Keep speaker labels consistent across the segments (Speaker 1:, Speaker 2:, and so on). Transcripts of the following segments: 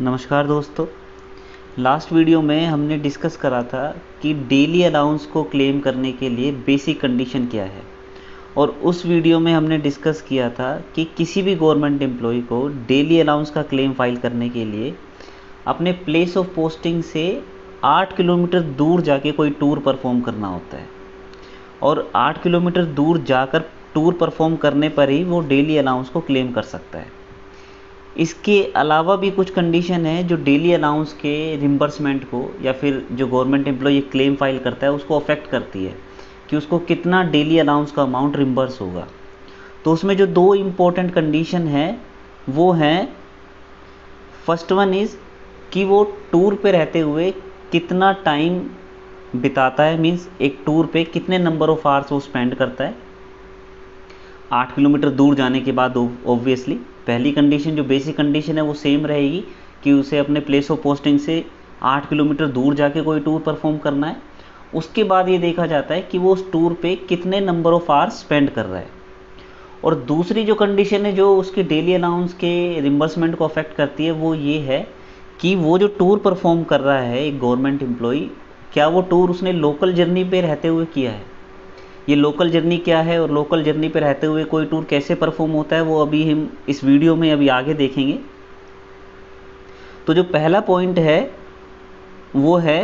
Speaker 1: नमस्कार दोस्तों। Last video में हमने डिस्कस करा था कि डेली अलाउंस को क्लेम करने के लिए बेसिक कंडीशन क्या है, और उस वीडियो में हमने डिस्कस किया था कि किसी भी गवर्नमेंट एम्प्लॉय को डेली अलाउंस का क्लेम फाइल करने के लिए अपने प्लेस ऑफ पोस्टिंग से 8 किलोमीटर दूर जाके कोई टूर परफॉर्म करना होता है, और 8 किलोमीटर दूर जाकर टूर परफॉर्म करने पर ही वो डेली अलाउंस को क्लेम कर सकता है। इसके अलावा भी कुछ कंडीशन है जो डेली अलाउंस के रिम्बर्समेंट को या फिर जो गवर्नमेंट एम्प्लॉय क्लेम फाइल करता है उसको अफेक्ट करती है कि उसको कितना डेली अलाउंस का अमाउंट रिम्बर्स होगा। तो उसमें जो दो इम्पोर्टेंट कंडीशन है वो हैं, फर्स्ट वन इज़ कि वो टूर पे रहते हुए कितना टाइम बिताता है, मीन्स एक टूर पे कितने नंबर ऑफ आवर्स वो स्पेंड करता है 8 किलोमीटर दूर जाने के बाद। ऑब्वियसली पहली कंडीशन जो बेसिक कंडीशन है वो सेम रहेगी कि उसे अपने प्लेस ऑफ पोस्टिंग से 8 किलोमीटर दूर जाके कोई टूर परफॉर्म करना है। उसके बाद ये देखा जाता है कि वो उस टूर पे कितने नंबर ऑफ आवर्स स्पेंड कर रहा है। और दूसरी जो कंडीशन है जो उसके डेली अलाउंस के रिम्बर्समेंट को अफेक्ट करती है वो ये है कि वो जो टूर परफॉर्म कर रहा है एक गवर्नमेंट एम्प्लॉय, क्या वो टूर उसने लोकल जर्नी पे रहते हुए किया है। ये लोकल जर्नी क्या है और लोकल जर्नी पे रहते हुए कोई टूर कैसे परफॉर्म होता है वो अभी हम इस वीडियो में अभी आगे देखेंगे। तो जो पहला पॉइंट है वो है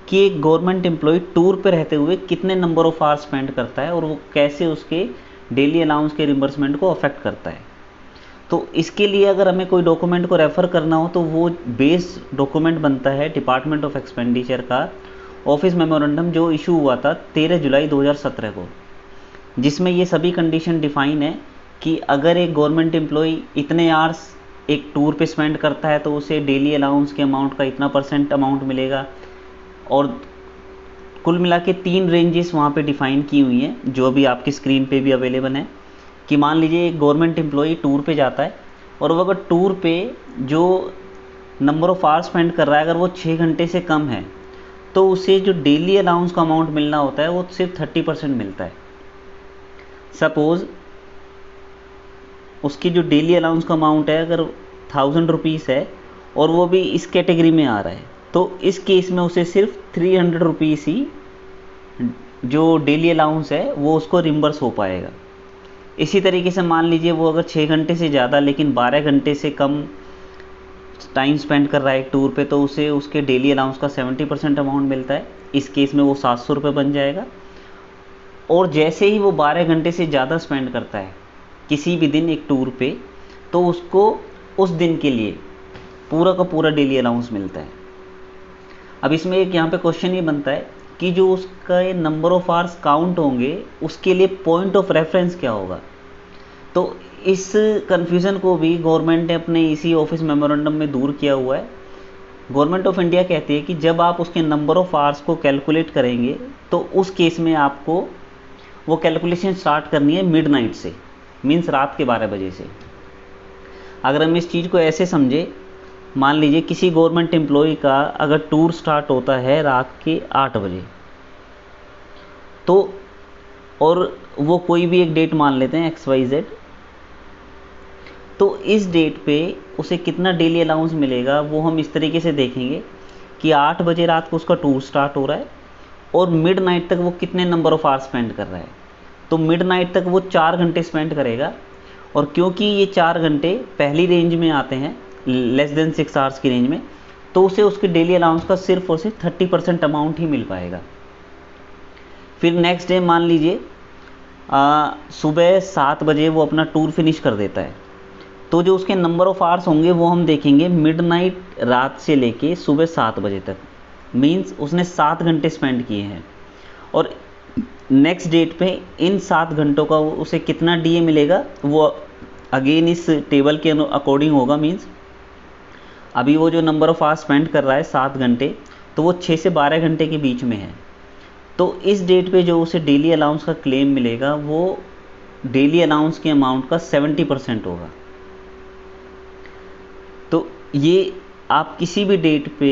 Speaker 1: कि एक गवर्नमेंट एम्प्लॉय टूर पे रहते हुए कितने नंबर ऑफ आवर्स स्पेंड करता है और वो कैसे उसके डेली अलाउंस के रिम्बर्समेंट को अफेक्ट करता है। तो इसके लिए अगर हमें कोई डॉक्यूमेंट को रेफ़र करना हो तो वो बेस डॉक्यूमेंट बनता है डिपार्टमेंट ऑफ एक्सपेंडिचर का ऑफिस मेमोरेंडम जो इशू हुआ था 13 जुलाई 2017 को, जिसमें ये सभी कंडीशन डिफाइन है कि अगर एक गवर्नमेंट एम्प्लॉय इतने आवर्स एक टूर पे स्पेंड करता है तो उसे डेली अलाउंस के अमाउंट का इतना % अमाउंट मिलेगा। और कुल मिला के 3 रेंजेस वहाँ पे डिफाइन की हुई हैं जो अभी आपकी स्क्रीन पे भी अवेलेबल हैं। कि मान लीजिए एक गवर्नमेंट एम्प्लॉय टूर पे जाता है और वो अगर टूर पे जो नंबर ऑफ आवर्स स्पेंड कर रहा है अगर वो 6 घंटे से कम है तो उसे जो डेली अलाउंस का अमाउंट मिलना होता है वो सिर्फ 30% मिलता है। सपोज़ उसकी जो डेली अलाउंस का अमाउंट है अगर 1000 रुपीज़ है और वो भी इस कैटेगरी में आ रहा है तो इस केस में उसे सिर्फ 300 रुपीज़ ही जो डेली अलाउंस है वो उसको रिम्बर्स हो पाएगा। इसी तरीके से मान लीजिए वो अगर 6 घंटे से ज़्यादा लेकिन 12 घंटे से कम टाइम स्पेंड कर रहा है एक टूर पे तो उसे उसके डेली अलाउंस का 70% अमाउंट मिलता है। इस केस में वो 700 रुपये बन जाएगा। और जैसे ही वो 12 घंटे से ज़्यादा स्पेंड करता है किसी भी दिन एक टूर पे तो उसको उस दिन के लिए पूरा का पूरा डेली अलाउंस मिलता है। अब इसमें एक यहाँ पे क्वेश्चन ये बनता है कि जो उसका नंबर ऑफ आवर्स काउंट होंगे उसके लिए पॉइंट ऑफ रेफरेंस क्या होगा। तो इस कन्फ्यूज़न को भी गवर्नमेंट ने अपने इसी ऑफिस मेमोरेंडम में दूर किया हुआ है। गवर्नमेंट ऑफ इंडिया कहती है कि जब आप उसके नंबर ऑफ आवर्स को कैलकुलेट करेंगे तो उस केस में आपको वो कैलकुलेशन स्टार्ट करनी है मिडनाइट से, मीन्स रात के 12 बजे से। अगर हम इस चीज़ को ऐसे समझे, मान लीजिए किसी गवर्नमेंट एम्प्लॉय का अगर टूर स्टार्ट होता है रात के 8 बजे तो, और वो कोई भी एक डेट मान लेते हैं XYZ, तो इस डेट पे उसे कितना डेली अलाउंस मिलेगा वो हम इस तरीके से देखेंगे कि 8 बजे रात को उसका टूर स्टार्ट हो रहा है और मिड नाइट तक वो कितने नंबर ऑफ आवर्स स्पेंड कर रहा है। तो मिड नाइट तक वो 4 घंटे स्पेंड करेगा, और क्योंकि ये 4 घंटे पहली रेंज में आते हैं लेस देन 6 आवर्स की रेंज में, तो उसे उसके डेली अलाउंस का सिर्फ और सिर्फ 30% अमाउंट ही मिल पाएगा। फिर नेक्स्ट डे मान लीजिए सुबह 7 बजे वो अपना टूर फिनिश कर देता है तो जो उसके नंबर ऑफ आवर्स होंगे वो हम देखेंगे मिडनाइट रात से लेके सुबह 7 बजे तक, मींस उसने 7 घंटे स्पेंड किए हैं। और नेक्स्ट डेट पे इन 7 घंटों का उसे कितना DA मिलेगा वो अगेन इस टेबल के अकॉर्डिंग होगा। मींस अभी वो जो नंबर ऑफ आवर्स स्पेंड कर रहा है 7 घंटे तो वो 6 से 12 घंटे के बीच में है। तो इस डेट पे जो उसे डेली अलाउंस का क्लेम मिलेगा वो डेली अलाउंस के अमाउंट का 70% होगा। तो ये आप किसी भी डेट पे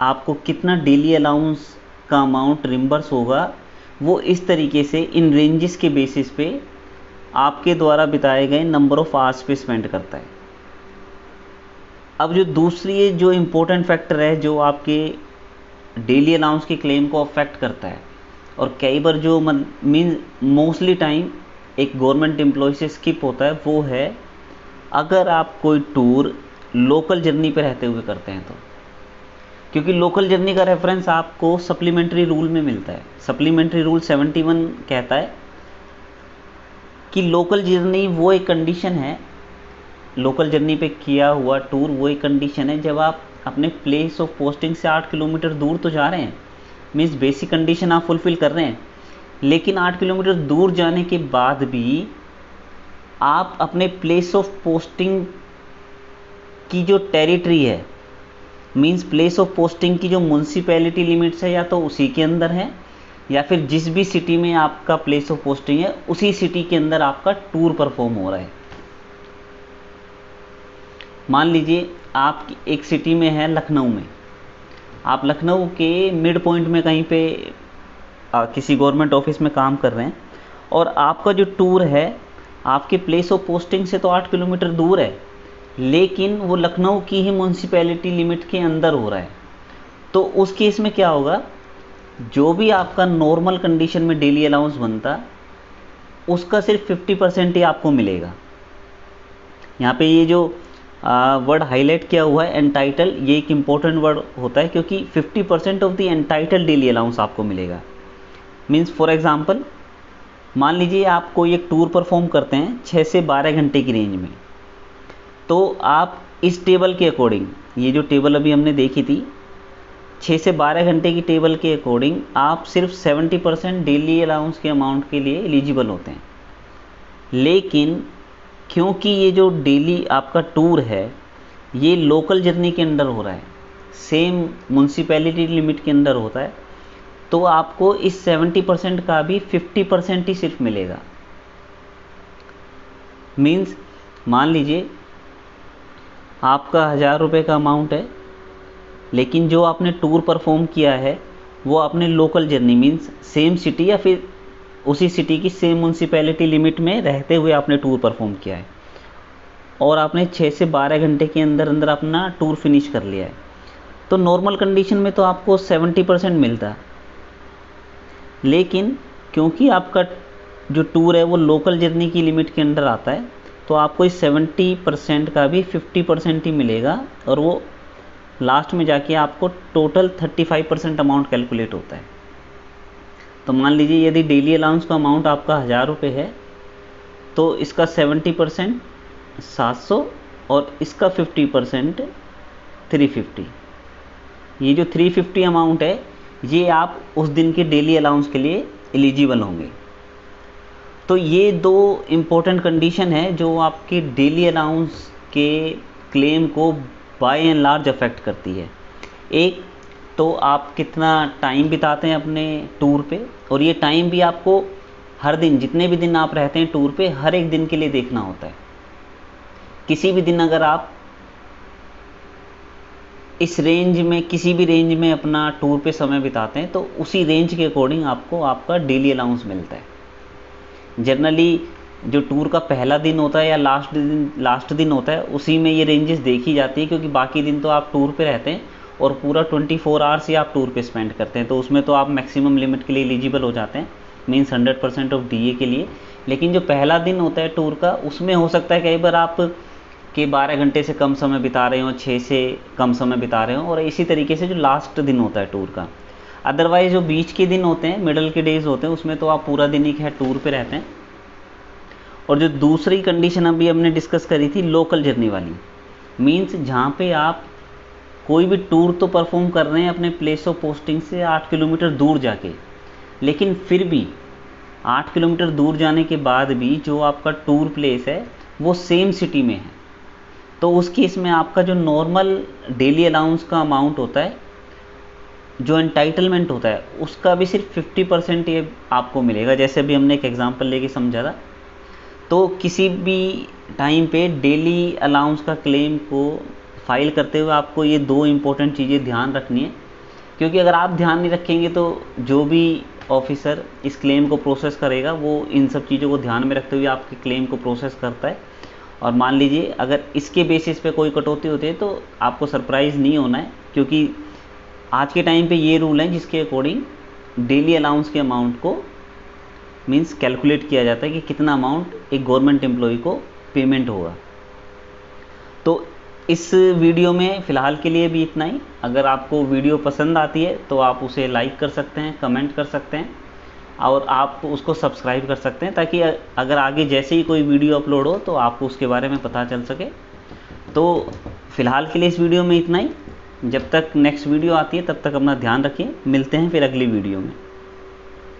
Speaker 1: आपको कितना डेली अलाउंस का अमाउंट रिम्बर्स होगा वो इस तरीके से इन रेंजेस के बेसिस पे आपके द्वारा बिताए गए नंबर ऑफ आवर्स पे स्पेंड करता है। अब जो दूसरी जो इम्पोर्टेंट फैक्टर है जो आपके डेली अलाउंस के क्लेम को अफेक्ट करता है, और कई बार जो मीन मोस्टली टाइम एक गवर्नमेंट एम्प्लॉय से स्किप होता है, वो है अगर आप कोई टूर लोकल जर्नी पे रहते हुए करते हैं तो। क्योंकि लोकल जर्नी का रेफरेंस आपको सप्लीमेंट्री रूल में मिलता है। सप्लीमेंट्री रूल 71 कहता है कि लोकल जर्नी वो एक कंडीशन है, लोकल जर्नी पे किया हुआ टूर वो एक कंडीशन है जब आप अपने प्लेस ऑफ पोस्टिंग से 8 किलोमीटर दूर तो जा रहे हैं, मीन्स बेसिक कंडीशन आप फुलफिल कर रहे हैं, लेकिन 8 किलोमीटर दूर जाने के बाद भी आप अपने प्लेस ऑफ पोस्टिंग की जो टेरिटरी है, मींस प्लेस ऑफ पोस्टिंग की जो म्यूनसिपैलिटी लिमिट्स है, या तो उसी के अंदर है या फिर जिस भी सिटी में आपका प्लेस ऑफ पोस्टिंग है उसी सिटी के अंदर आपका टूर परफॉर्म हो रहा है। मान लीजिए आप एक सिटी में है लखनऊ में, आप लखनऊ के मिड पॉइंट में कहीं पे किसी गवर्नमेंट ऑफिस में काम कर रहे हैं, और आपका जो टूर है आपके प्लेस ऑफ पोस्टिंग से तो 8 किलोमीटर दूर है, लेकिन वो लखनऊ की ही म्यूनसिपैलिटी लिमिट के अंदर हो रहा है। तो उस केस में क्या होगा, जो भी आपका नॉर्मल कंडीशन में डेली अलाउंस बनता उसका सिर्फ 50% ही आपको मिलेगा। यहाँ पे ये जो वर्ड हाईलाइट किया हुआ है एंटाइटल, ये एक इम्पोर्टेंट वर्ड होता है क्योंकि 50% of the entitled daily allowance आपको मिलेगा। मीन्स फॉर एग्जांपल मान लीजिए आप कोई एक टूर परफॉर्म करते हैं 6 से 12 घंटे की रेंज में, तो आप इस टेबल के अकॉर्डिंग, ये जो टेबल अभी हमने देखी थी 6 से 12 घंटे की टेबल के अकॉर्डिंग आप सिर्फ 70% डेली अलाउंस के अमाउंट के लिए एलिजिबल होते हैं। लेकिन क्योंकि ये जो डेली आपका टूर है ये लोकल जर्नी के अंदर हो रहा है, सेम म्यूनसिपैलिटी लिमिट के अंदर होता है, तो आपको इस 70% का भी 50% ही सिर्फ मिलेगा। मीन्स मान लीजिए आपका 1000 रुपये का अमाउंट है, लेकिन जो आपने टूर परफॉर्म किया है वो आपने local journey means same city या फिर उसी सिटी की सेम म्यूनसिपैलिटी लिमिट में रहते हुए आपने टूर परफॉर्म किया है, और आपने 6 से 12 घंटे के अंदर अंदर अपना टूर फिनिश कर लिया है, तो नॉर्मल कंडीशन में तो आपको 70% मिलता है। लेकिन क्योंकि आपका जो टूर है वो लोकल जर्नी की लिमिट के अंदर आता है, तो आपको इस 70% का भी 50% ही मिलेगा, और वो लास्ट में जाके आपको टोटल 35% अमाउंट कैलकुलेट होता है। तो मान लीजिए यदि डेली अलाउंस का अमाउंट आपका 1000 रुपये है, तो इसका 70% 700 और इसका 50% 350। ये जो 350 अमाउंट है ये आप उस दिन के डेली अलाउंस के लिए एलिजिबल होंगे। तो ये दो इम्पोर्टेंट कंडीशन है जो आपके डेली अलाउंस के क्लेम को बाय एंड लार्ज अफेक्ट करती है। एक तो आप कितना टाइम बिताते हैं अपने टूर पे, और ये टाइम भी आपको हर दिन, जितने भी दिन आप रहते हैं टूर पे, हर एक दिन के लिए देखना होता है। किसी भी दिन अगर आप इस रेंज में, किसी भी रेंज में अपना टूर पे समय बिताते हैं, तो उसी रेंज के अकॉर्डिंग आपको आपका डेली अलाउंस मिलता है। जनरली जो टूर का पहला दिन होता है या लास्ट दिन होता है, उसी में ये रेंजेस देखी जाती है, क्योंकि बाकी दिन तो आप टूर पे रहते हैं और पूरा 24 आवर्स ही आप टूर पे स्पेंड करते हैं, तो उसमें तो आप मैक्सिमम लिमिट के लिए एलिजिबल हो जाते हैं, मीन्स 100% ऑफ डीए के लिए। लेकिन जो पहला दिन होता है टूर का, उसमें हो सकता है कई बार आप के 12 घंटे से कम समय बिता रहे हो, 6 से कम समय बिता रहे हो, और इसी तरीके से जो लास्ट दिन होता है टूर का। अदरवाइज जो बीच के दिन होते हैं, मिडल के डेज होते हैं, उसमें तो आप पूरा दिन ही खैर टूर पे रहते हैं। और जो दूसरी कंडीशन अभी हमने डिस्कस करी थी लोकल जर्नी वाली, मीन्स जहाँ पे आप कोई भी टूर तो परफॉर्म कर रहे हैं अपने प्लेस ऑफ पोस्टिंग से 8 किलोमीटर दूर जाके, लेकिन फिर भी 8 किलोमीटर दूर जाने के बाद भी जो आपका टूर प्लेस है वो सेम सिटी में है, तो उस केस में आपका जो नॉर्मल डेली अलाउंस का अमाउंट होता है, जो एंटाइटलमेंट होता है, उसका भी सिर्फ 50% ये आपको मिलेगा। जैसे अभी हमने एक एग्जांपल लेके समझा था, तो किसी भी टाइम पे डेली अलाउंस का क्लेम को फाइल करते हुए आपको ये दो इम्पोर्टेंट चीज़ें ध्यान रखनी है, क्योंकि अगर आप ध्यान नहीं रखेंगे तो जो भी ऑफिसर इस क्लेम को प्रोसेस करेगा वो इन सब चीज़ों को ध्यान में रखते हुए आपके क्लेम को प्रोसेस करता है, और मान लीजिए अगर इसके बेसिस पे कोई कटौती होती है तो आपको सरप्राइज़ नहीं होना है, क्योंकि आज के टाइम पे ये रूल है जिसके अकॉर्डिंग डेली अलाउंस के अमाउंट को मींस कैलकुलेट किया जाता है कि कितना अमाउंट एक गवर्नमेंट एम्प्लॉय को पेमेंट होगा। तो इस वीडियो में फ़िलहाल के लिए भी इतना ही। अगर आपको वीडियो पसंद आती है तो आप उसे लाइक कर सकते हैं, कमेंट कर सकते हैं और आप उसको सब्सक्राइब कर सकते हैं, ताकि अगर आगे जैसे ही कोई वीडियो अपलोड हो तो आपको उसके बारे में पता चल सके। तो फ़िलहाल के लिए इस वीडियो में इतना ही। जब तक नेक्स्ट वीडियो आती है तब तक अपना ध्यान रखिए। मिलते हैं फिर अगली वीडियो में।